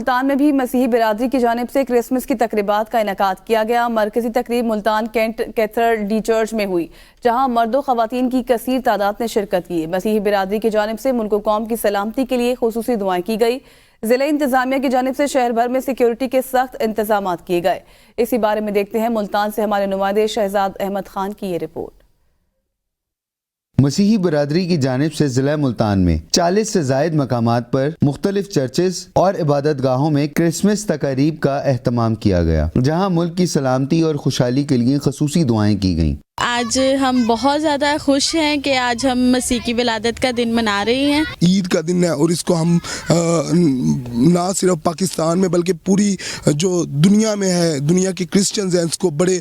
मुल्तान में भी मसीही बिरादरी की जानिब से क्रिसमस की तकरीबात का इनेकाद किया गया। मरकजी तकरीब मुल्तान कैंट कैथेड्रल डी चर्च में हुई, जहां मर्दों खवातीन की कसीर तादाद ने शिरकत की। मसीही बिरादरी की जानिब से मुल्क व कौम की सलामती के लिए खुसूसी दुआएं की गई। जिला इंतजामिया की जानिब से शहर भर में सिक्योरिटी के सख्त इंतजाम किए गए। इसी बारे में देखते हैं मुल्तान से हमारे नुमाइंदे शहजाद अहमद खान की ये रिपोर्ट। मसीही बरादरी की जानिब से जिला मुल्तान में 40 से जायद मकामात पर मुख्तलिफ चर्चेस और इबादत गाहों में क्रिसमस तकारीब का एहतमाम किया गया, जहां मुल्क की सलामती और खुशहाली के लिए खसूसी दुआएं की गईं। आज हम बहुत ज़्यादा खुश हैं कि आज हम मसीह की विलादत का दिन मना रहे हैं। ईद का दिन है और इसको हम ना सिर्फ पाकिस्तान में बल्कि पूरी जो दुनिया में है, दुनिया के क्रिश्चियंस हैं, इसको बड़े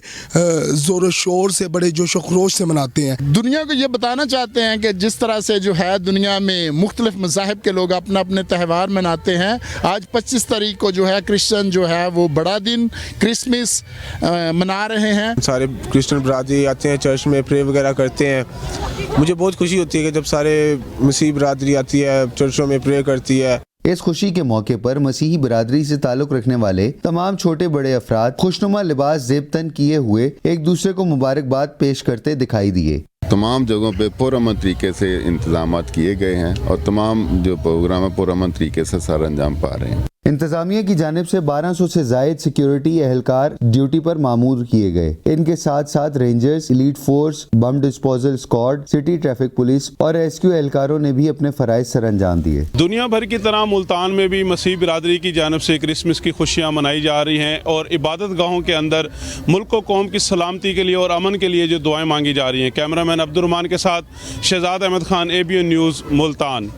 ज़ोर शोर से, बड़े जोश व खरोश से मनाते हैं। दुनिया को ये बताना चाहते हैं कि जिस तरह से जो है दुनिया में मुख्तलिफ मज़ाहिब के लोग अपना अपने त्यौहार मनाते हैं, आज 25 तारीख को जो है क्रिश्चियन जो है वो बड़ा दिन क्रिसमस मना रहे हैं। सारे क्रिश्चियन बरादरी आते हैं, चर्च में प्रे वगैरह करते हैं। मुझे बहुत खुशी होती है कि जब सारे मसीही बरादरी आती है, चर्चों में प्रे करती है। इस खुशी के मौके पर मसीही बिरादरी से ताल्लुक़ रखने वाले तमाम छोटे बड़े अफराद खुशनुमा लिबास ज़ेब-तन किए हुए एक दूसरे को मुबारकबाद पेश करते दिखाई दिए। तमाम जगहों पे पुरअमन तरीके से इंतजाम किए गए हैं और तमाम जो प्रोग्राम है पुरअमन तरीके से सर अंजाम पा रहे हैं। इंतजामिया की जानिब से 1200 से जायद सिक्योरिटी एहलकार ड्यूटी पर मामूर किए गए। इनके साथ साथ rangers, elite force, bomb disposal squad, city traffic police और रेस्क्यू एहलकारों ने भी अपने फराइज सर अंजाम दिए। दुनिया भर की तरह मुल्तान में भी मसीह बिरादरी की जानिब से क्रिसमस की खुशियाँ मनाई जा रही हैं और इबादत गाहों के अंदर मुल्क व कौम की सलामती के लिए और अमन के लिए जो दुआएं मांगी जा रही हैं। कैमरामैन अब्दुर्रहमान के साथ शहजाद अहमद खान, ABN न्यूज़, मुल्तान।